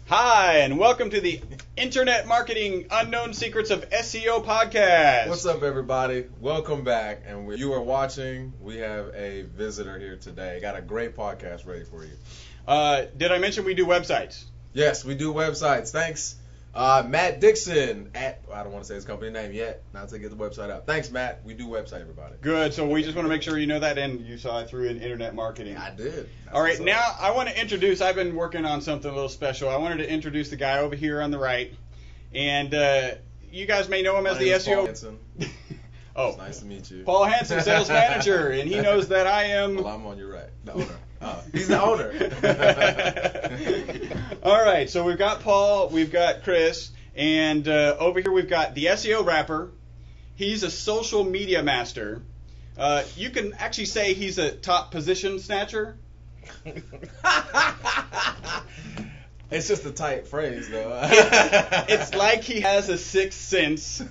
Hi, and welcome to the Internet Marketing Unknown Secrets of SEO podcast. What's up, everybody? Welcome back. And you are watching. We have a visitor here today. Got a great podcast ready for you. Did I mention we do websites? Yes, we do websites. Thanks, Matt Dixon at, I don't want to say his company name yet, not to get the website out. Thanks, Matt. We do website, everybody. Good. So we just want to make sure you know that, and you saw I threw in internet marketing. I did. All right, now I want to introduce, I've been working on something a little special. I wanted to introduce the guy over here on the right, and you guys may know him as the SEO. Paul Hansen. Oh, It's nice to meet you. Paul Hansen, sales manager, and he knows that I am. Well, I'm on your right. The owner. He's the owner. All right, so we've got Paul, we've got Chris, and over here we've got the SEO rapper. He's a social media master. You can actually say he's a top position snatcher. It's just a tight phrase, though. It's like he has a sixth sense.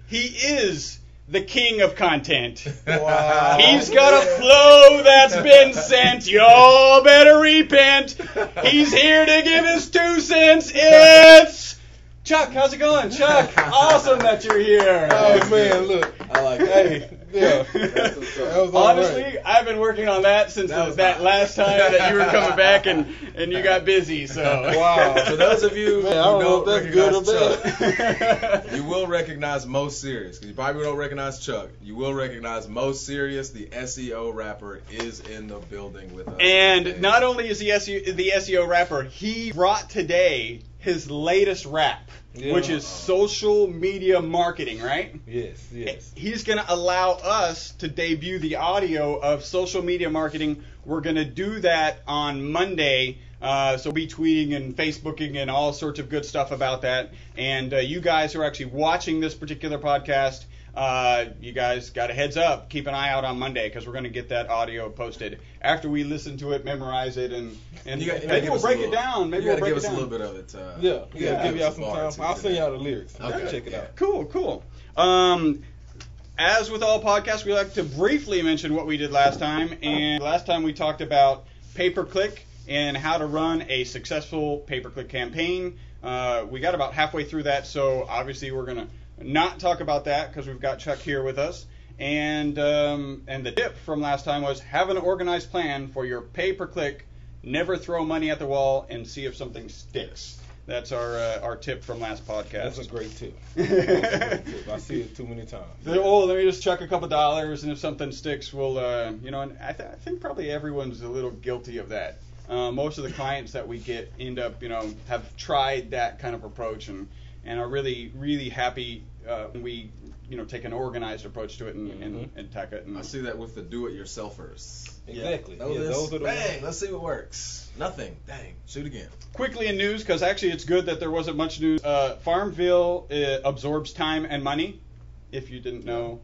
He is the king of content. Wow. He's got a flow that's been sent. Y'all better repent. He's here to give his 2 cents. It's Chuck. How's it going, Chuck? Awesome that you're here. Oh man, look. I like it. Hey, yeah. That was all Honestly, right. I've been working on that since that last time that you were coming back and you got busy. So Wow. For those of you Man, who I don't know don't if that's good or recognize bad. Chuck, you will recognize Most Serious. You probably don't recognize Chuck. You will recognize Most Serious. The SEO rapper is in the building with us. And today. not only is he the SEO rapper, he brought today his latest rap, Yeah. which is social media marketing, right? Yes, yes. He's going to allow us to debut the audio of social media marketing. We're going to do that on Monday. So we'll be tweeting and Facebooking and all sorts of good stuff about that. And you guys who are actually watching this particular podcast, you guys got a heads up. Keep an eye out on Monday because we're going to get that audio posted after we listen to it, memorize it, and maybe we'll break it down. Maybe you we'll gotta break give it us a down. little bit of it. Yeah, Yeah. give y'all some time. I'll send y'all the lyrics. Okay. Check it out. Cool. As with all podcasts, we like to briefly mention what we did last time. And last time we talked about pay-per-click and how to run a successful pay-per-click campaign. We got about halfway through that, so obviously we're going to not talk about that because we've got Chuck here with us. And the tip from last time was have an organized plan for your pay-per-click. Never throw money at the wall and see if something sticks. That's our tip from last podcast. That's a great tip. I see it too many times. Oh, let me just chuck a couple dollars, and if something sticks, we'll, and I think probably everyone's a little guilty of that. Most of the clients that we get end up, have tried that kind of approach and are really, really happy when we, take an organized approach to it and attack it. And I see that with the do-it-yourselfers. Exactly. Those Yeah, those are the bang, ones. let's see what works. Nothing. Dang. Shoot again. Quickly in news, because actually it's good that there wasn't much news. Farmville absorbs time and money. If you didn't know,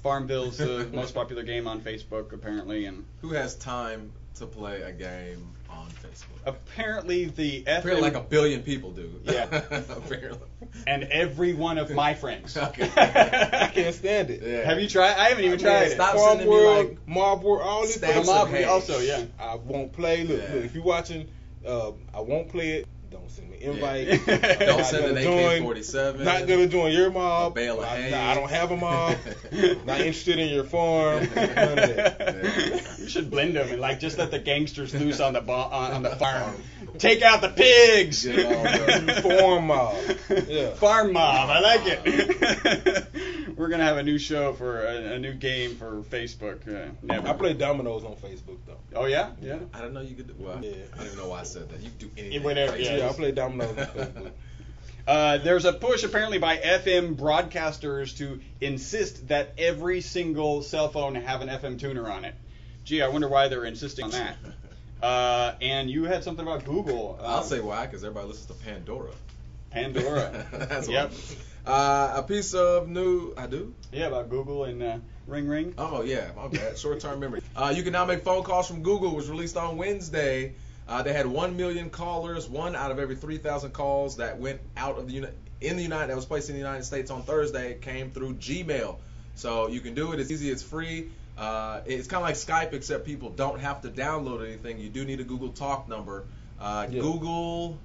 Farmville's the most popular game on Facebook, apparently, and Who has time to play a game on Facebook? apparently the Apparently like 1 billion people do. Yeah. Apparently. and every one of my friends. Okay. I can't stand it. Yeah. Have you tried? I haven't even tried it. stop Farm sending me World, like Mob World, all these stacks things. of Mob hate. also, yeah. I won't play. Look, Yeah. look, if you're watching, I won't play it. Don't send me invite. Yeah. Don't Not send an gonna join. AK-47. Not gonna join your mob. A bale of hay. I don't have a mob. Not interested in your farm. None of that. You should blend them and just let the gangsters loose on the on the farm. Take out the pigs. Get it all done. Farm mob. Yeah. Farm mob. I like it. We're gonna have a new show for a new game for Facebook. Never. I play dominoes on Facebook though. Oh yeah. I don't know you could do. Well, Yeah. I don't even know why I said that. You can do anything. Whatever, Like, yeah. I play dominoes on Facebook. There's a push apparently by FM broadcasters to insist that every single cell phone have an FM tuner on it. Gee, I wonder why they're insisting on that. And you had something about Google. I'll say why, because everybody listens to Pandora. Pandora. That's Yep. A piece of new. I do. Yeah, about Google and Ring Ring. Oh yeah, my bad. Short-term memory. You can now make phone calls from Google. It was released on Wednesday. They had 1 million callers. 1 out of every 3,000 calls that went out of the that was placed in the United States on Thursday came through Gmail. So you can do it. It's easy. It's free. It's kind of like Skype, except people don't have to download anything. You do need a Google Talk number. Yeah. Google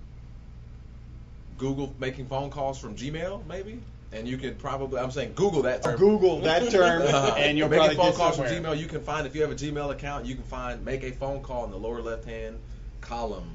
Google making phone calls from Gmail, maybe. And you can probably, I'm saying Google that term. Google that term, and you'll making probably phone get calls somewhere. from Gmail. You can find, if you have a Gmail account, you can find make a phone call in the lower left-hand column.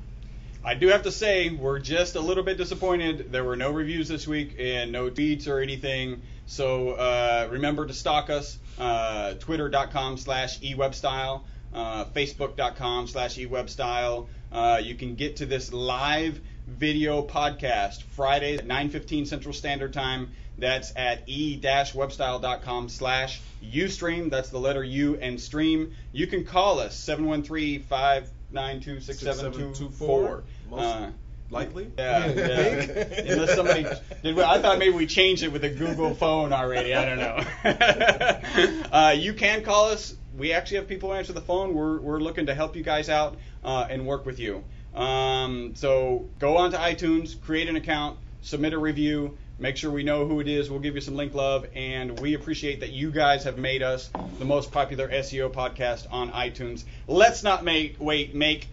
I do have to say, we're just a little bit disappointed. There were no reviews this week and no tweets or anything. So remember to stalk us, twitter.com/ewebstyle, facebook.com/ewebstyle. You can get to this live video podcast Fridays at 9:15 Central Standard Time. That's at e-webstyle.com/ustream. That's the letter U and stream. You can call us 713-592-6724. Most likely. Yeah. Unless somebody did. I thought maybe we changed it with a Google phone already. I don't know. You can call us. We actually have people answer the phone. We're looking to help you guys out and work with you. So go on to iTunes, create an account, submit a review, make sure we know who it is. We'll give you some link love, and we appreciate that you guys have made us the most popular SEO podcast on iTunes. Let's not make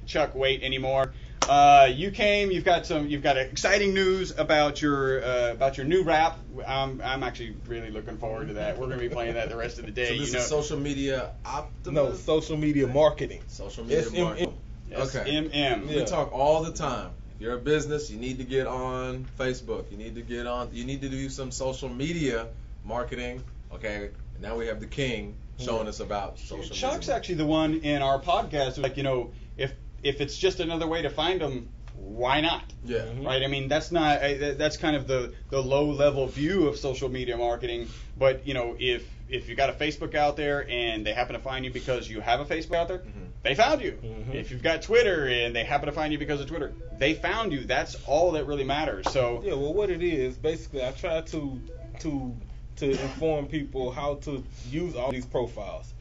Chuck wait anymore. You came. You've got exciting news about your new rap. I'm actually really looking forward to that. We're going to be playing that the rest of the day. So this is social media optimism? No, social media marketing. Social media marketing. Okay. SMM. We talk all the time. If you're a business, you need to get on Facebook. You need to do some social media marketing. Okay. And now we have the king showing us about social media. Chuck's actually the one in our podcast who's like, if it's just another way to find them, why not? Yeah. Mm-hmm. Right. I mean, that's kind of the low level view of social media marketing. But if you got a Facebook out there and they happen to find you because you have a Facebook out there, they found you. Mm-hmm. If you've got Twitter and they happen to find you because of Twitter, they found you. That's all that really matters. So yeah, well, what it is basically, I try to inform people how to use all these profiles.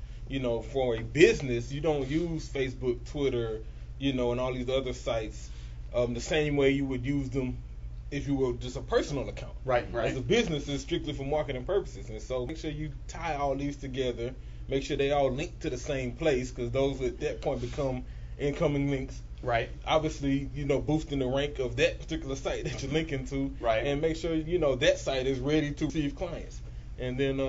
For a business, you don't use Facebook, Twitter, and all these other sites the same way you would use them if you were just a personal account. Right. As a business, it's strictly for marketing purposes, and so make sure you tie all these together. Make sure they all link to the same place, because those at that point become incoming links. Right. Obviously, boosting the rank of that particular site that you're linking to. Right. And make sure that site is ready to receive clients. And then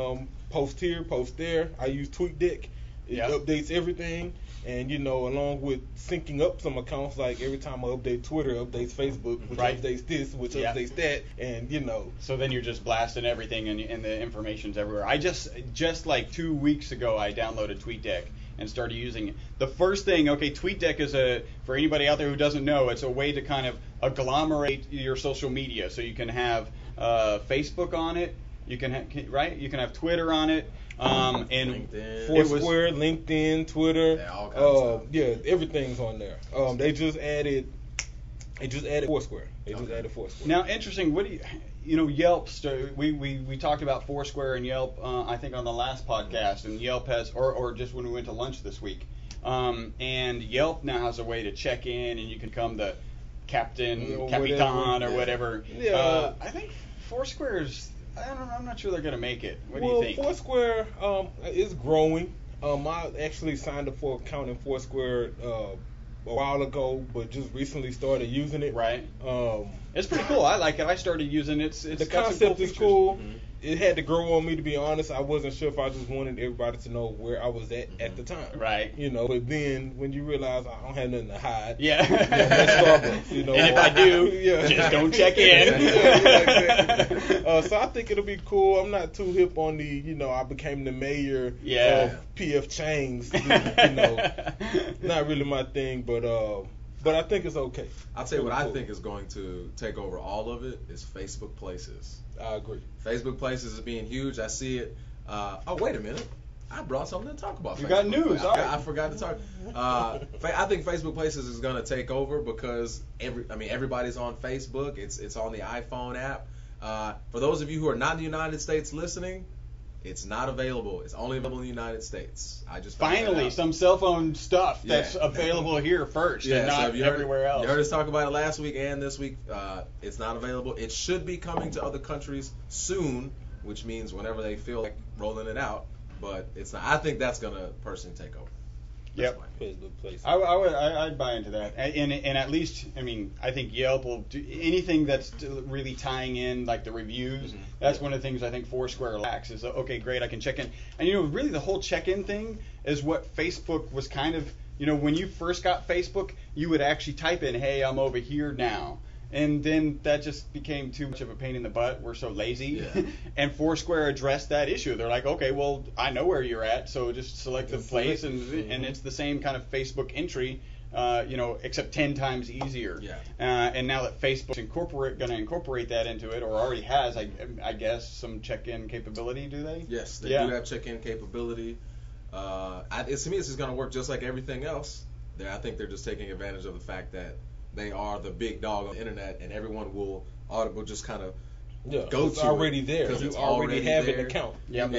post here, post there. I use TweetDeck. It updates everything. And along with syncing up some accounts, like every time I update Twitter, updates Facebook, which updates this, which updates that, and So then you're just blasting everything, and the information's everywhere. I just like 2 weeks ago, I downloaded TweetDeck and started using it. The first thing, TweetDeck is for anybody out there who doesn't know, it's a way to kind of agglomerate your social media. So you can have Facebook on it, you can have Twitter on it. And LinkedIn. Foursquare, LinkedIn, Twitter, all kinds of stuff. Everything's on there. They just added Foursquare. Now, interesting. What do Yelp? We talked about Foursquare and Yelp. I think on the last podcast, and Yelp has, or just when we went to lunch this week. And Yelp now has a way to check in, and you can come the Capitan or whatever. Yeah. I think Foursquare is. I don't know. I'm not sure they're going to make it. What do you think? Foursquare is growing. I actually signed up for an account in Foursquare a while ago, but just recently started using it. Right. It's pretty cool. I like it. I started using it. The concept is cool. Mm-hmm. It had to grow on me, to be honest. I wasn't sure if I just wanted everybody to know where I was at the time. Right. But then when you realize I don't have nothing to hide. Yeah. That's Starbucks, And if I do, just don't check in. Exactly. So I think it'll be cool. I'm not too hip on the, I became the mayor of PF Chang's. Not really my thing, but I think it's okay. I'll tell you what I think is going to take over all of it is Facebook Places. I agree. Facebook Places is being huge. I see it. Oh, wait a minute. I brought something to talk about. You got news. All right. I forgot to talk. I think Facebook Places is going to take over because everybody's on Facebook. It's on the iPhone app. For those of you who are not in the United States listening, it's not available. It's only available in the United States. I just finally some cell phone stuff that's available here first and not everywhere else. You heard us talk about it last week and this week. It's not available. It should be coming to other countries soon, which means whenever they feel like rolling it out. But it's not. I think that's gonna personally take over. Yep. Facebook Place. I'd buy into that, and at least, I mean, I think Yelp will do anything that's really tying in like the reviews. Mm-hmm. That's one of the things I think Foursquare lacks. Is okay, great, I can check in, and really the whole check-in thing is what Facebook was kind of. When you first got Facebook, you would actually type in, "Hey, I'm over here now." And then that just became too much of a pain in the butt. We're so lazy. Yeah. And Foursquare addressed that issue. They're like, okay, well, I know where you're at, so just select the place, and it's the same kind of Facebook entry, except 10 times easier. Yeah. And now that Facebook's going to incorporate that into it, or already has, I guess, some check-in capability, do they? Yes, they do have check-in capability. To me, it's just going to work just like everything else. I think they're just taking advantage of the fact that they are the big dog on the internet, and everyone will just kind of go it's to already it there. because You it's already have there. an account. Yep.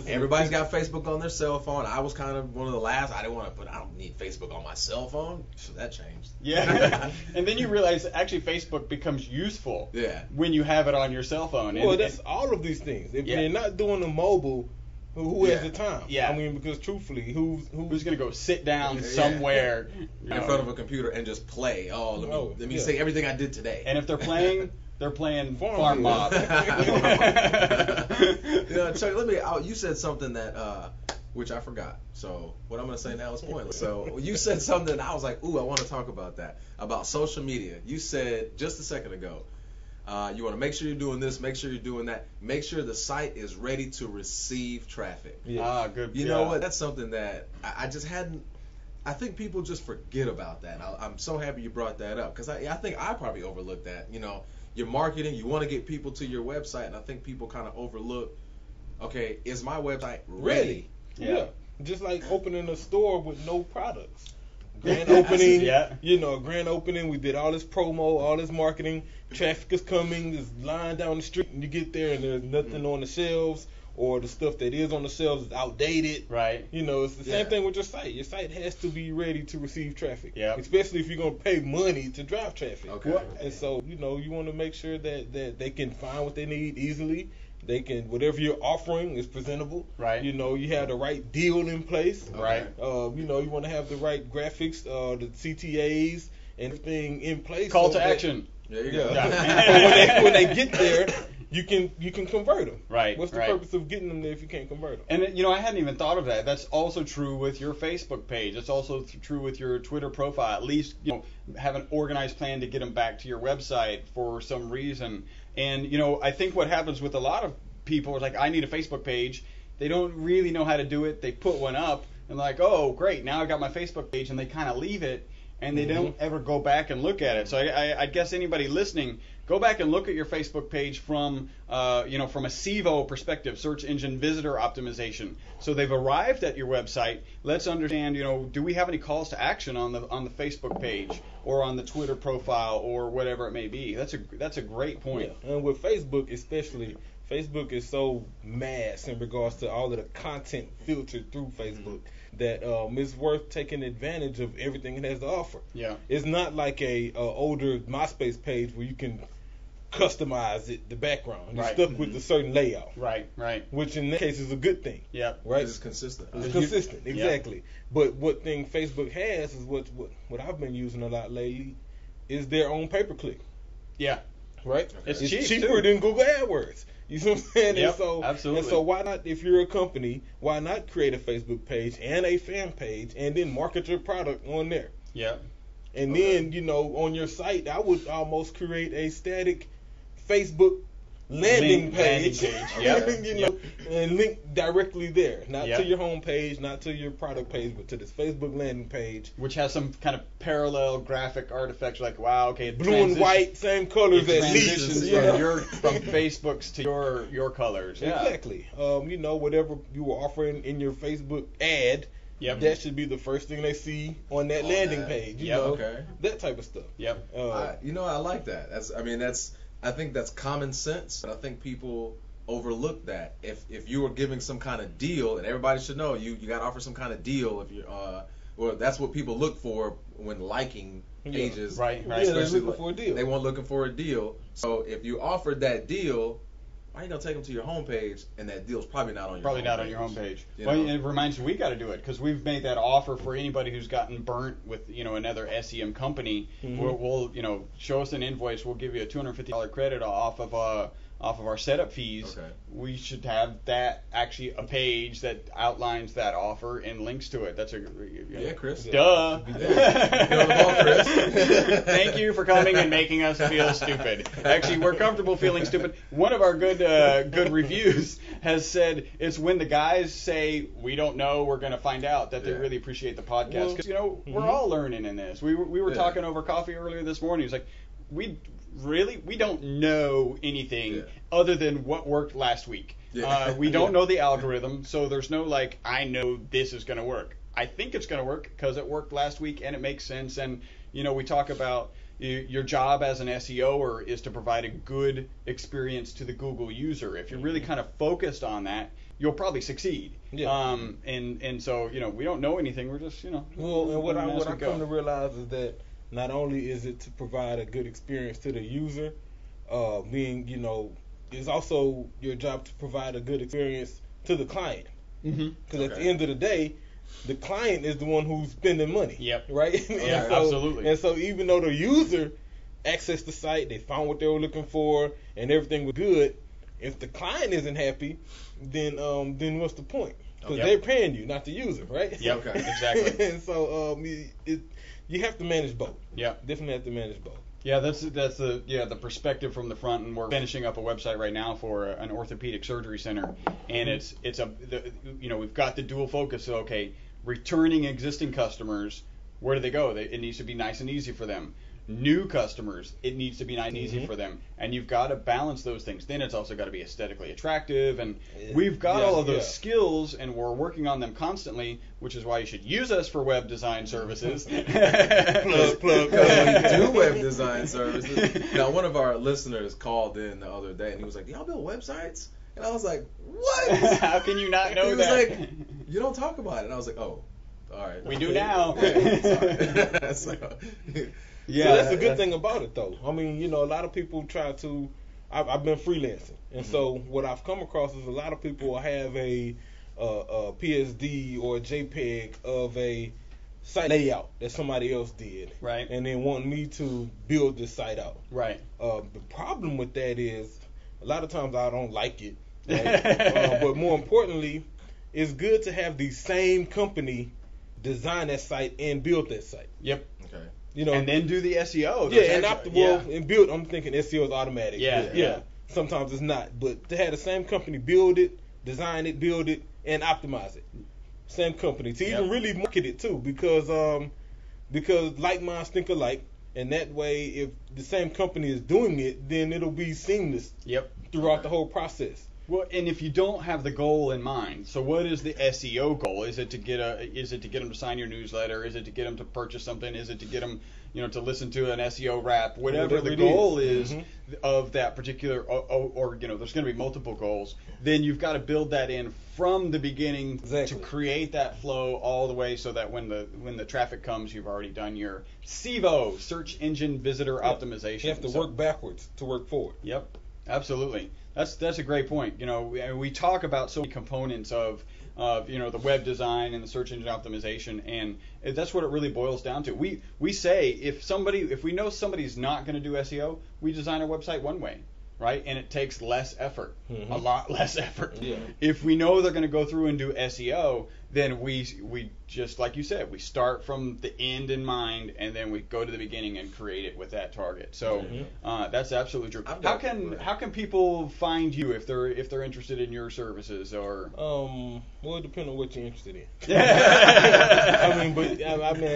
Everybody's got Facebook on their cell phone. I was kind of one of the last. I don't need Facebook on my cell phone. So that changed. Yeah. And then you realize actually Facebook becomes useful when you have it on your cell phone. Well, that's all of these things. If they're not doing the mobile, who has the time? Yeah. I mean, because truthfully, who's going to go sit down somewhere in front of a computer and just play? Let me say everything I did today. And if they're playing, they're playing Farm Mob. Chuck, you said something that which I forgot. So what I'm going to say now is pointless. So you said something, I was like, ooh, I want to talk about that, about social media. You said just a second ago, you want to make sure you're doing this, make sure you're doing that, make sure the site is ready to receive traffic. Yeah. Good. You know what? That's something that I just hadn't. I think people just forget about that. I'm so happy you brought that up because I think I probably overlooked that. Your marketing, you want to get people to your website, and I think people kind of overlook. Okay, is my website ready? Yeah. Just like opening a store with no products. Grand opening, grand opening. We did all this promo, all this marketing. Traffic is coming. There's line down the street, and you get there, and there's nothing on the shelves, or the stuff that is on the shelves is outdated. Right. It's the same thing with your site. Your site has to be ready to receive traffic. Yeah. Especially if you're gonna pay money to drive traffic. Okay. And so you want to make sure that they can find what they need easily. They can, whatever you're offering is presentable. Right. You have the right deal in place. Right. You want to have the right graphics, the CTAs, and everything in place. Call to action. There you go. But when they get there, you can convert them. Right. What's the purpose of getting them there if you can't convert them? And I hadn't even thought of that. That's also true with your Facebook page. It's also true with your Twitter profile. At least have an organized plan to get them back to your website for some reason. And I think what happens with a lot of people is like, I need a Facebook page. They don't really know how to do it. They put one up and like, oh great, now I've got my Facebook page, and they kind of leave it. And they don't ever go back and look at it. So I guess anybody listening, go back and look at your Facebook page from a SEVO perspective, search engine visitor optimization. So they've arrived at your website. Let's understand, do we have any calls to action on the Facebook page or on the Twitter profile or whatever it may be? That's a great point. Yeah. And with Facebook especially, Facebook is so mass in regards to all of the content filtered through Facebook that it's worth taking advantage of everything it has to offer. Yeah. It's not like a older MySpace page where you can customize it, the background. You're stuck with a certain layout. Right. Which in that case is a good thing. Yeah. Right? It's consistent. It's consistent, exactly. But what thing Facebook has is what I've been using a lot lately is their own pay-per-click. Yeah. Right? Okay. It's cheaper than Google AdWords. You see what I'm saying? Yep, absolutely. And so why not, if you're a company, why not create a Facebook page and a fan page and then market your product on there? Yeah. And then, on your site, I would almost create a static Facebook landing page. Yep. And link directly there. Not to your home page, not to your product page, but to this Facebook landing page. Which has some kind of parallel graphic artifacts like, wow, okay, blue and white, same colors as transitions from Facebook's to your colors. Yeah. Exactly. Whatever you were offering in your Facebook ad, that should be the first thing they see on that landing page. That type of stuff. Yep. I like that. I think that's common sense, but I think people overlook that. If you were giving some kind of deal, and everybody should know, you got to offer some kind of deal. If you well, that's what people look for when liking pages. Right. Yeah, they're looking for a deal. They weren't looking for a deal. So if you offered that deal, why are you gonna take them to your homepage and that deal's probably not on your Probably homepage? not on your homepage. You Well, know? it reminds me we got to do it because we've made that offer for anybody who's gotten burnt with another SEM company. Mhm. We'll show us an invoice. We'll give you a $250 credit off of our setup fees. Okay. We should have that actually a page that outlines that offer and links to it. That's Chris. Duh. Yeah. Get on the ball, Chris. Thank you for coming and making us feel stupid. Actually, we're comfortable feeling stupid. One of our good reviews has said it's when the guys say we don't know, we're going to find out, that they Yeah. really appreciate the podcast because we're Mhm. all learning in this. We were Yeah. talking over coffee earlier this morning. It's like we don't know anything Yeah. other than what worked last week. Yeah. We don't Yeah. know the algorithm, so there's no like I know this is going to work. I think it's going to work because it worked last week and it makes sense. And we talk about your job as an SEO is to provide a good experience to the Google user. If you're really kind of focused on that, you'll probably succeed. Yeah. And so we don't know anything. We're just Well, and what learning as I we go. come to realize is that not only is it to provide a good experience to the user, it's also your job to provide a good experience to the client. Mhm. Because at the Okay. end of the day, the client is the one who's spending money. Yep. Right? Yeah, absolutely. And so even though the user accessed the site, they found what they were looking for, and everything was good, if the client isn't happy, then what's the point? Because Yep. they're paying you, not the user, right? Yep, Okay. exactly. And so you have to manage both. Yeah. Definitely have to manage both. Yeah, that's the perspective from the front, and we're finishing up a website right now for an orthopedic surgery center, and we've got the dual focus. So okay, returning existing customers, where do they go? It needs to be nice and easy for them. New customers, it needs to be nice and easy Mhm. for them, and you've got to balance those things. Then it's also got to be aesthetically attractive, and Yeah. we've got Yeah, all of those yeah. skills, and we're working on them constantly, which is why you should use us for web design services. Plug. Because we do web design services. Now, one of our listeners called in the other day and he was like, "Do y'all build websites?" And I was like, "What?" How can you not know He was that? like, "You don't talk about it." And I was like, "Oh, all right." We do now. Yeah, sorry. Yeah, So that's the good thing about it, though. I mean, a lot of people try to. I've been freelancing, and so what I've come across is a lot of people will have a PSD or a JPEG of a site layout that somebody else did, Right. and then want me to build this site out. Right. The problem with that is a lot of times I don't like it, right? But more importantly, it's good to have the same company design that site and build that site. Yep. Okay. And then do the SEO. Yeah, There's and actually- and build. I'm thinking SEO is automatic. Yeah. Sometimes it's not, but to have the same company build it, design it, build it, and optimize it. Same company to even Yep. really market it too, because like minds think alike, and that way, if the same company is doing it, then it'll be seamless Yep. throughout the whole process. Well, and if you don't have the goal in mind, so what is the SEO goal? Is it to get them to sign your newsletter? Is it to get them to purchase something? Is it to get them, to listen to an SEO rap? Whatever the it goal is. is of that particular, or there's going to be multiple goals. Then you've got to build that in from the beginning Exactly. to create that flow all the way, so that when the traffic comes, you've already done your SEO, search engine visitor optimization. You have to So- work backwards to work forward. Yep, absolutely. That's a great point. We talk about so many components of the web design and the search engine optimization, and that's what it really boils down to. We say if we know somebody's not going to do SEO, we design our website one way, right? And it takes less effort, a lot less effort. Yeah. If we know they're going to go through and do SEO, then we just like you said, we start from the end in mind, and then we go to the beginning and create it with that target. So that's absolutely true. How can people find you if they're interested in your services or? Well, it depends on what you're interested in. Yeah.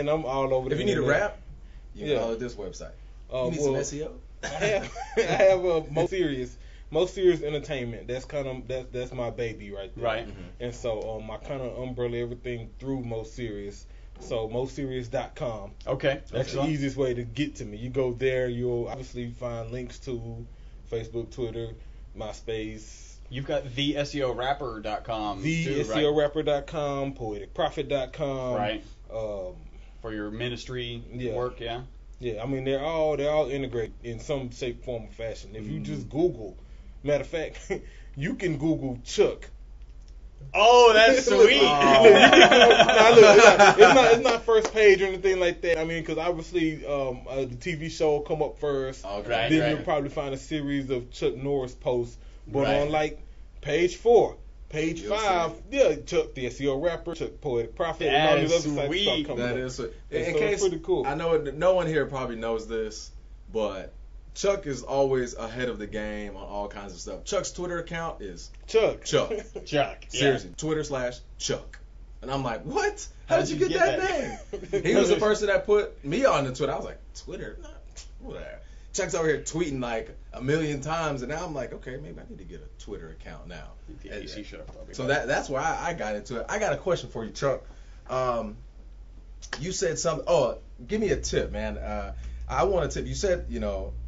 I'm all over. If you need a internet. rap, you can follow this website. You need some SEO. I have a most serious entertainment. That's my baby right there. Right. And so I kind of umbrella everything through Most Serious. So mostserious.com. Okay. That's Excellent. the easiest way to get to me. You go there, you'll obviously find links to Facebook, Twitter, MySpace, You've got theSEOrapper.com. theSEOrapper.com, poeticprofit.com. Right. Um, For your ministry Yeah. work, yeah. Yeah, I mean they're all integrated in some shape, form, or fashion. If you just Google Matter of fact, you can Google Chuck. Oh, that's sweet. Look, you can, it's not first page or anything like that. I mean, because obviously the TV show will come up first. Okay. Right, Then right. you'll probably find a series of Chuck Norris posts. But Right. on like page 4, page You'll 5, see. yeah, Chuck the SEO rapper, Chuck Poetic Prophet, and That all these is other sites sweet. start coming That up. is so, And in so case it's pretty cool. I know no one here probably knows this, but Chuck is always ahead of the game on all kinds of stuff. Chuck's Twitter account is Chuck. Chuck. Chuck. Yeah. Seriously, Twitter/Chuck. And I'm like, what? How did you get that name? He was the Because- person that put me on the Twitter. I was like, Twitter? Nah, whatever. Chuck's over here tweeting like a million times, and now I'm like, okay, maybe I need to get a Twitter account now. The AC should have probably. So that's why I got into it. I got a question for you, Chuck. You said something. Oh, give me a tip, man. I want a tip. You said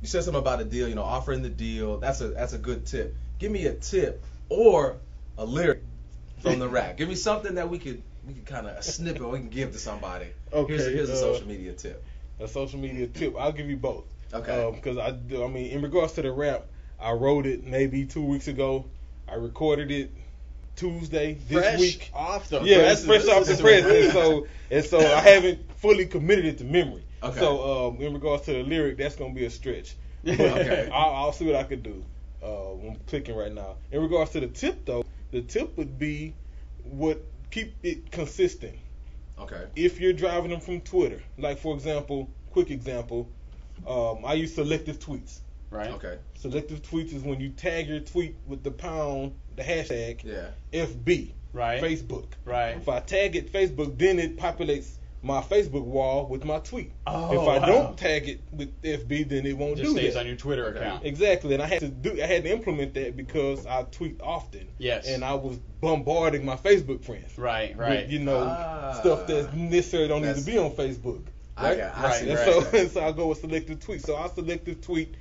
something about a deal. Offering the deal. That's a good tip. Give me a tip or a lyric from the rap. Give me something that we could kind of a snippet we can give to somebody. Okay, Here's a social media tip. A social media tip. I'll give you both. Okay. Because I mean, in regards to the rap, I wrote it maybe 2 weeks ago. I recorded it Tuesday this fresh week. off the Yeah, press. it's fresh off the press, and so I haven't fully committed it to memory. Okay. So in regards to the lyric, that's gonna be a stretch. But Okay. I'll see what I could do. I'm clicking right now. In regards to the tip, though, the tip would be keep it consistent. Okay. If you're driving them from Twitter, like for example, quick example, I use selective tweets. Right. Okay. Selective tweets is when you tag your tweet with the hashtag Yeah. FB, Right. Facebook. Right. If I tag it Facebook, then it populates my Facebook wall with my tweet. Oh, if I wow. don't tag it with FB, then it won't Just do stays that. on your Twitter Okay. account. Exactly, and I had to implement that because I tweet often. Yes. And I was bombarding my Facebook friends. Right. Right. With, stuff that necessarily don't need to be on Facebook. I Right? see. And Right. so I go with selective tweets. So I'll selective tweet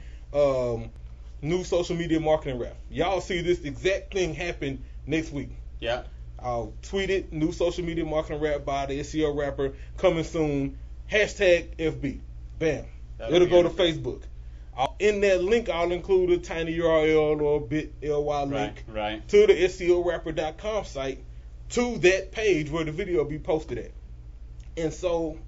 new social media marketing rap. Y'all see this exact thing happen next week. Yeah. I'll tweet it, new social media marketing rap by the SEO rapper coming soon. Hashtag FB. Bam. That'll It'll be go to interesting. Facebook. In that link, I'll include a tiny URL or a bit.ly link Right. to the SEOrapper.com site to that page where the video will be posted at. And so,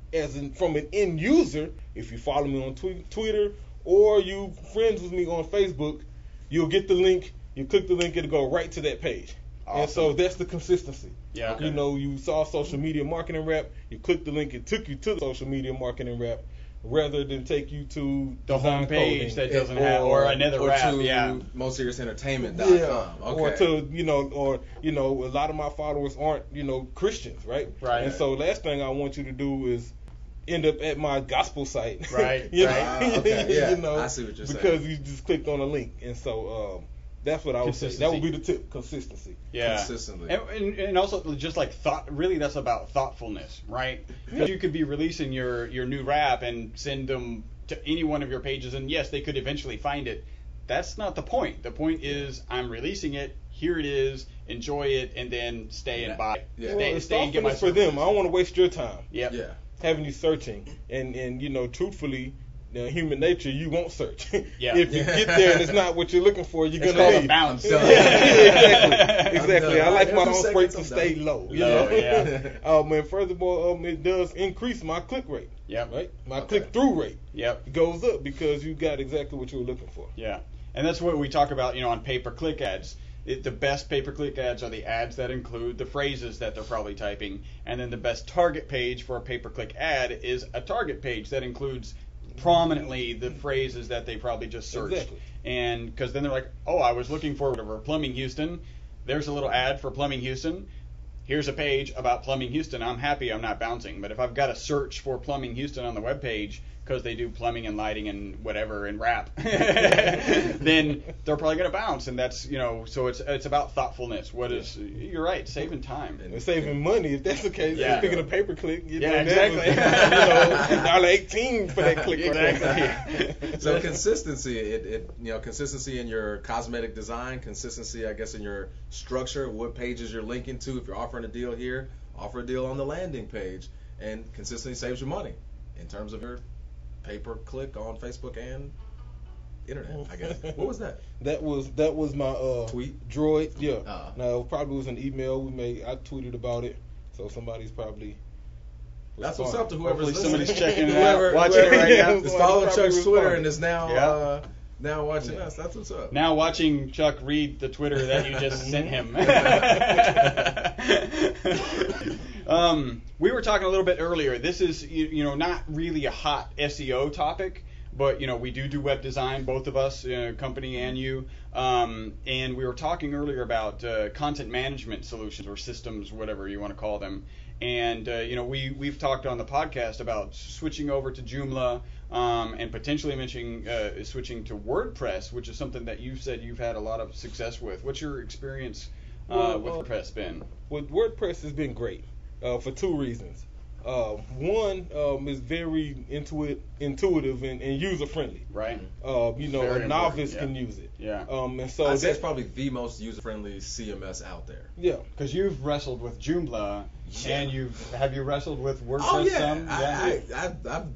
from an end user, if you follow me on Twitter or you friends with me on Facebook, you'll get the link. You click the link, it'll go right to that page. Awesome. And so that's the consistency. Yeah. Okay. You saw social media marketing rap, you clicked the link, it took you to the social media marketing rap, rather than take you to The design home page coding. that doesn't have, or another rap. to Yeah. MostSeriousEntertainment.com. Yeah, Okay. or a lot of my followers aren't, Christians, right? Right. And so last thing I want you to do is end up at my gospel site. Right, You right. know? Okay, yeah, You know, I see what you're saying. because you just clicked on a link, and so that's what I would say. That would be the tip: consistency. Yeah. Consistently. And also just like thought. Really, that's about thoughtfulness, right? Because you could be releasing your new rap and send them to any one of your pages, and yes, they could eventually find it. That's not the point. The point is, I'm releasing it. Here it is. Enjoy it, and then stay and buy. Yeah. Well, and get my thoughtfulness for them. I don't want to waste your time Yep. Yeah. having you searching, and truthfully. Human nature, you won't search. Yeah. If you get there and it's not what you're looking for, you're It's gonna called a leave. bounce. I'm done. Exactly. I like my Every own second freight to I'm stay done. low. Low, yeah. And furthermore, it does increase my click rate. Yep. Right. My Okay. click through rate Yep. goes up because you got exactly what you were looking for. Yeah, and that's what we talk about, on pay-per-click ads. The best pay-per-click ads are the ads that include the phrases that they're probably typing, and then the best target page for a pay-per-click ad is a target page that includes prominently the phrases that they probably just searched. Exactly. And because then they're like, oh, I was looking for whatever, Plumbing Houston. There's a little ad for Plumbing Houston. Here's a page about Plumbing Houston. I'm happy I'm not bouncing. But if I've got to search for Plumbing Houston on the webpage because they do plumbing and lighting and whatever and rap, then they're probably going to bounce. And that's, so it's about thoughtfulness. You're right, saving time. And saving money if that's the case. Yeah. Speaking of pay per click, Yeah, that exactly. was, $1.18 for that click. Exactly. So consistency, consistency in your cosmetic design, consistency, I guess, in your structure, what pages you're linking to. If you're offering a deal here, offer a deal on the landing page, and consistency saves you money in terms of your pay-per-click on Facebook and internet, I guess. What was that? That was my Tweet? Droid. Yeah. Oh. No, probably was an email I tweeted about it, so somebody's probably. That's what's up to whoever's Hopefully listening. somebody's checking it Whoever- out, watching it right now. Is following Probably Chuck's Twitter responded. and is now now watching us. That's what's up. Now watching Chuck read the Twitter that you just sent him. We were talking a little bit earlier. This is not really a hot SEO topic, but we do web design, both of us, company and you. And we were talking earlier about content management solutions or systems, whatever you want to call them. And we've talked on the podcast about switching over to Joomla and potentially mentioning switching to WordPress, which is something that you've said you've had a lot of success with. What's your experience with WordPress been? With WordPress has been great for two reasons. One is very intuitive and user friendly. Right. A novice can use it. Yeah. And so I'd say it's probably the most user friendly CMS out there. Yeah. Because you've wrestled with Joomla, and have you wrestled with WordPress Oh yeah, some?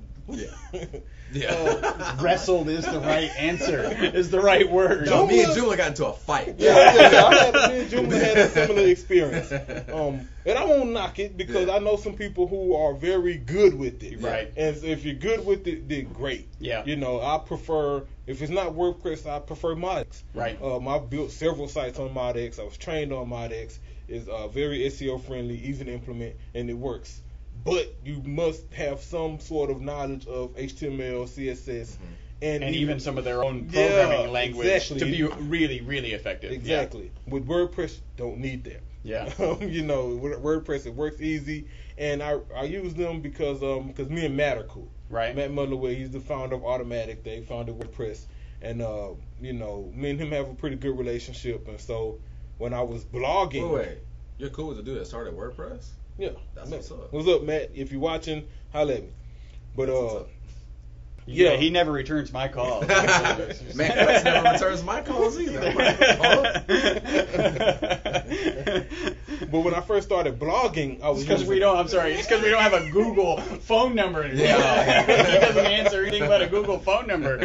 Yeah. Wrestled is the right answer. Is the right word. No, me and Joomla got into a fight. Me and Joomla had a similar experience. And I won't knock it because I know some people who are very good with it. Right. And so if you're good with it, then great. Yeah. I prefer, if it's not WordPress, I prefer ModX. Right. I've built several sites on ModX. I was trained on ModX. It's very SEO friendly, easy to implement, and it works. But you must have some sort of knowledge of HTML, CSS, and even some of their own programming language to be exactly. really, really effective. Exactly. With WordPress, don't need that. Yeah. With WordPress, it works easy, and I use them because me and Matt are cool. Right. Matt Mullerway, he's the founder of Automattic. They founded WordPress, and me and him have a pretty good relationship. And so when I was blogging, Wait, you're cool with the dude that started WordPress? yeah, That's Matt, what's up. What's up, Matt? If you're watching, holla at me. But That's what's up. Yeah, he never returns my calls. Man, Chris never returns my calls either. I'm like, But when I first started blogging, I was It's because using- we don't. I'm sorry. It's because we don't have a Google phone number anymore. Yeah. He doesn't answer anything but a Google phone number.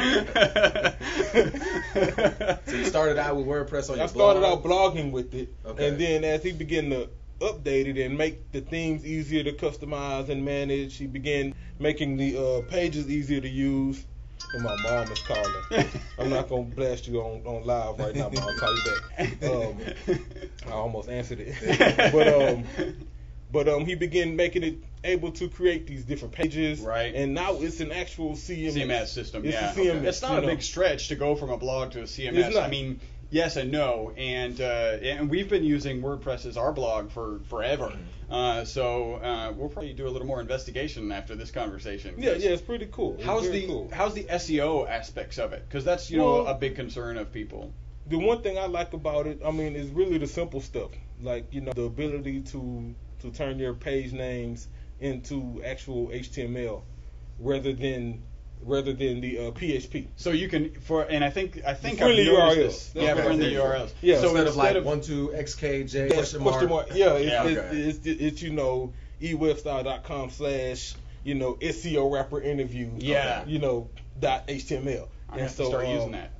So you started out with WordPress on your I started blog? out blogging with it, Okay. and then as he began to update it and make the themes easier to customize and manage, he began making the pages easier to use. And my mom is calling. I'm not gonna blast you on live right now, but I'll call you back. I almost answered it, but he began making it able to create these different pages, Right. And now it's an actual CMS system. It's Yeah, a CMS. it's not a big stretch to go from a blog to a CMS. It's not. I mean, yes and no, and we've been using WordPress as our blog for forever. So we'll probably do a little more investigation after this conversation. Yeah, it's pretty cool. It's How's very the cool. how's the SEO aspects of it? Because that's Well, a big concern of people. The one thing I like about it, I mean, is really the simple stuff, like the ability to turn your page names into actual HTML rather than the PHP. So you can and I think I've friendly noticed URLs. this. Yeah, Okay. friendly URLs. Yeah. So Instead of like of 12xkj Question question mark. mark. Yeah, Yeah, it's ewebstyle.com / SEO rapper interview. Yeah. .html. I'm gonna have to start using that.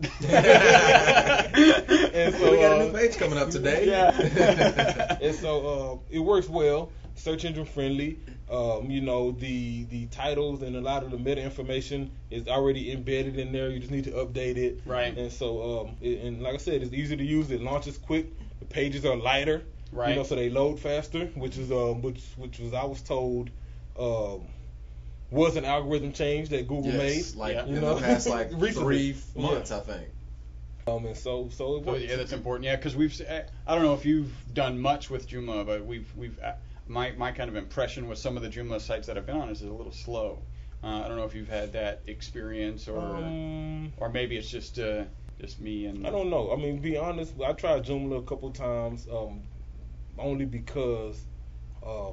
And so We got a new page coming up today. Yeah. And so it works well, search engine friendly. The titles and a lot of the meta information is already embedded in there. You just need to update it. Right. And so and like I said, it's easy to use. It launches quick. The pages are lighter. Right. So they load faster, which was I was told was an algorithm change that Google Yes, made. like Yeah. in the past like Recently. 3 months, I think. And so it So works. yeah, that's important. Yeah, because I don't know if you've done much with Joomla, but my kind of impression with some of the Joomla sites that I've been on is it's a little slow. I don't know if you've had that experience or maybe it's just me and I don't know. I mean, to be honest, I tried Joomla a couple times, only because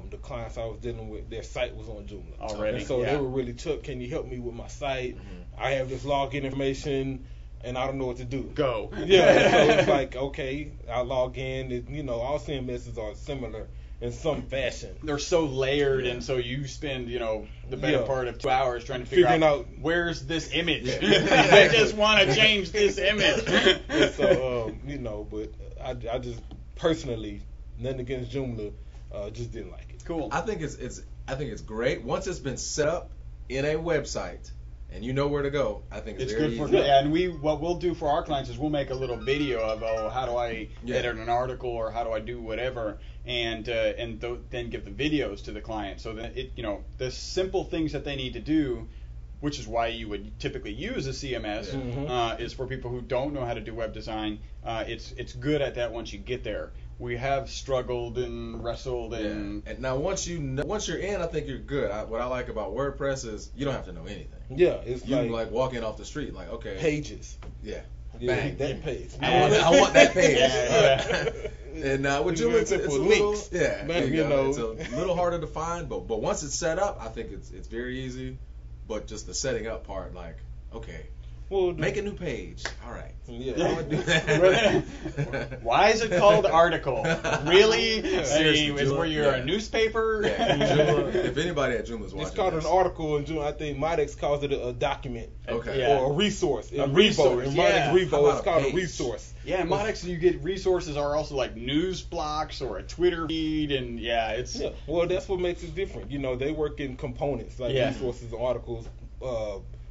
the clients I was dealing with, their site was on Joomla Already, and so yeah. they were really, Chuck, can you help me with my site? I have this login information, and I don't know what to do. go. Yeah, so it's like, okay, I log in. All CMSs are similar, in some fashion. They're so layered, and so you spend, the better part of 2 hours trying to figure Figuring out out where's this image. Yeah. I just want to change this image. And so, but I just personally, nothing against Joomla, just didn't like it. Cool. I think it's great once it's been set up in a website and you know where to go. I think it's very good for easy. and what we'll do for our clients is we'll make a little video of how do I Yeah. edit an article or how do I do whatever, and then give the videos to the client so that the simple things that they need to do, which is why you would typically use a CMS, is for people who don't know how to do web design. It's good at that once you get there. We have struggled and wrestled and And now once you're in, I think you're good. What I like about WordPress is you don't have to know anything. Yeah, it's You can like walk in off the street, like okay, pages. yeah, Yeah, bang. that page. I want that page. Yeah. And with It's Joomla, really it's simple a little, links. yeah, Man, there you you go. know. It's a little harder to find, but once it's set up, I think it's very easy. But just the setting up part, like okay, Well, make a new page. All right. Yeah. I would do that. Why is it called article? Really? Seriously, Is Joomla? where you're a newspaper? Yeah, Joomla, if anybody at Joomla is watching, It's called this, an article in Joomla. I think Modex calls it a document. Okay. Yeah. Or a resource. In A Revo. resource, In yeah. Modex Revo, How about it's a called a page? resource. Yeah, in Modex you get resources are also like news blocks or a Twitter feed, and it's Yeah. Well, that's what makes it different. They work in components like Yeah. resources, articles.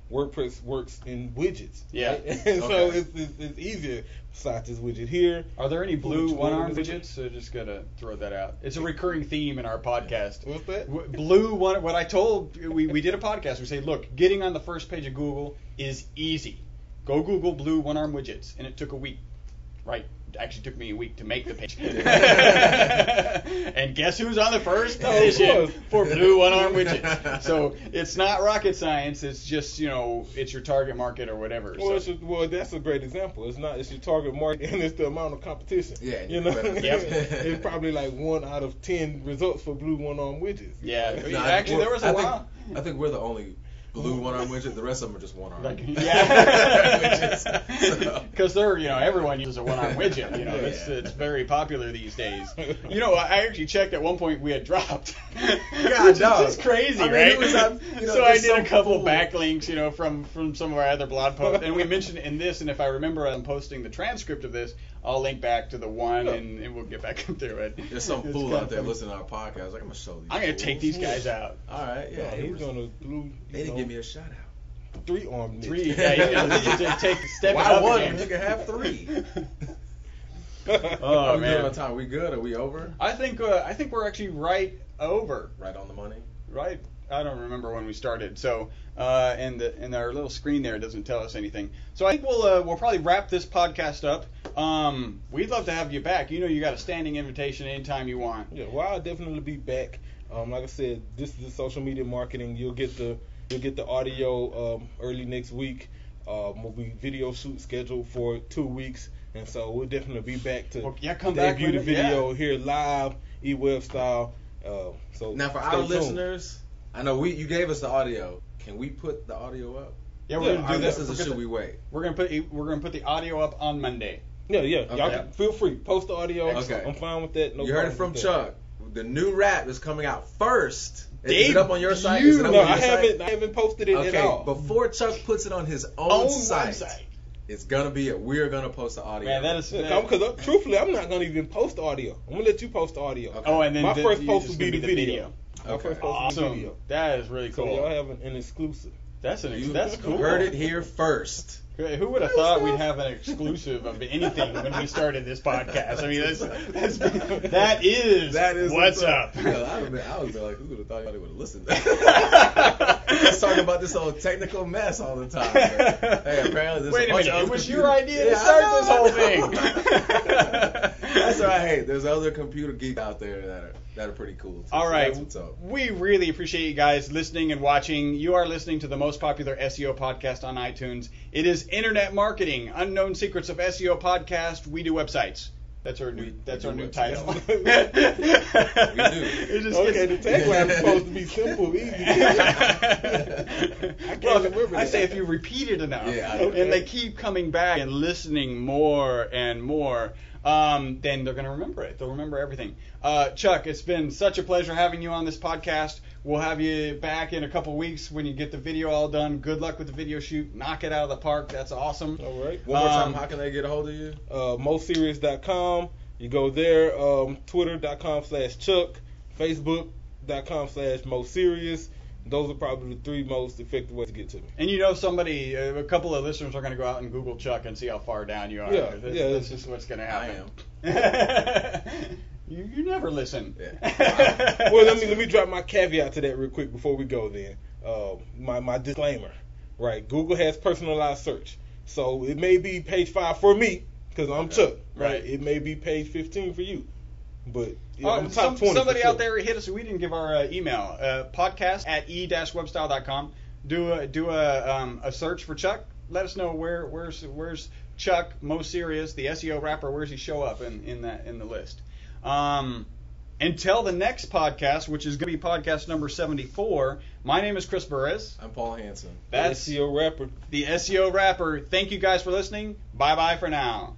WordPress works in widgets. Yeah. Right? And so Okay. it's easier. Besides this widget here. Are there any blue Which one one-arm is it? widgets? So just gotta throw that out. It's a recurring theme in our podcast. What's that? Blue one. What I told we did a podcast. We say, look, getting on the first page of Google is easy. Go Google blue one-arm widgets, and it took a week. Right. It actually took me a week to make the page. And guess who's on the first position for blue one-arm widgets? So it's not rocket science. It's just it's your target market or whatever. Well, So- that's a great example. It's your target market and it's the amount of competition. Yeah, Yep. It's probably like 1 out of 10 results for blue one-arm widgets. Yeah. No, Actually, there was a while. I think we're the only blue one-arm widget. The rest of them are just one-arm. Yeah. Because they're, everyone uses a one-arm widget. It's very popular these days. I actually checked at one point we had dropped. God, Which is no. just crazy, I mean, right? it was, So I there's did a some couple fool. backlinks, from some of our other blog posts, and we mentioned it in this. And if I remember, I'm posting the transcript of this. I'll link back to the one, and we'll get back into it. There's some It's fool kinda out there funny. listening to our podcast. Like, I'm gonna show these. I'm gonna fools. take these guys out. All right, yeah. Yeah, he's gonna blue. They didn't give me a shout out. 3-arm. Three. Yeah, you just take step Why up one? again. You can have 3. Oh we doing man. on time? We good? Are we over? I think we're actually right over. Right on the money. Right. I don't remember when we started. So and our little screen there doesn't tell us anything. So I think we'll probably wrap this podcast up. We'd love to have you back. You got a standing invitation anytime you want. Yeah, well, I'll definitely be back. Like I said, this is the social media marketing. You'll get the audio early next week. We'll be video shoot scheduled for 2 weeks, and so we'll definitely be back to come back debut the with it, video here live, eWeb style. So Now for stay our tuned. listeners, I know you gave us the audio. Can we put the audio up? Yeah, we're Yeah, gonna Our do that. listeners, or should we wait? We're gonna put the audio up on Monday. Yeah, Okay. y'all can, feel free, post the audio. Okay. I'm fine with that. No You heard it problem from with Chuck. The new rap is coming out first. Is Dave, it up on your site? you- Is it up No, on your I site? haven't posted it Okay, at all. before Chuck puts it on his own Own site, website. it's gonna be we're gonna post the audio. Man, that is. Because truthfully, I'm not gonna even post the audio. I'm gonna let you post the audio. Okay. Oh, and then My first you post just will be gonna the video. My Okay. first post will be the Awesome. video. That is really So cool. y'all have an exclusive. That's You that's cool. heard it here first. Who would have thought we'd have an exclusive of anything when we started this podcast? I mean, that is what's up. Yeah, I would be like, who would have thought anybody would have listened? Just talking about this whole technical mess all the time. But, hey, apparently there's Wait a bunch minute, of it was other your idea to Yeah, start I this know. whole thing. That's what I hate. There's other computer geeks out there that are pretty cool. Too. All So right, that's what's up. we really appreciate you guys listening and watching. You are listening to the most popular SEO podcast on iTunes. It is Internet Marketing, Unknown Secrets of SEO podcast. We do websites. That's our new. That's we our do new it. title. We do. It just Okay, the gets- tagline is supposed to be simple, easy. I can't remember I that. say if you repeat it enough, Yeah, I- and they keep coming back and listening more and more, then they're going to remember it. They'll remember everything. Chuck, it's been such a pleasure having you on this podcast. We'll have you back in a couple weeks when you get the video all done. Good luck with the video shoot. Knock it out of the park. That's awesome. All right. One more time, how can they get a hold of you? MoSerious.com. You go there. Twitter.com/Chuck. Facebook.com/MoSerious. Those are probably the 3 most effective ways to get to me. And you know somebody, a couple of listeners are going to go out and Google Chuck and see how far down you are. Yeah, That's just what's going to happen. I You never listen. Yeah. Well, let me drop my caveat to that real quick before we go. Then my disclaimer, right? Google has personalized search, so it may be page 5 for me because I'm Chuck, right? Right. It may be page 15 for you, but I'm top 20. Somebody for out sure. there hit us. We didn't give our email. podcast@e-webstyle.com. Do a search for Chuck. Let us know where's Chuck Mo Serious, the SEO rapper. Where's he show up in the list? Until the next podcast, which is going to be podcast number 74. My name is Chris Burris. I'm Paul Hansen. That's SEO rapper. the SEO rapper. Thank you guys for listening. Bye bye for now.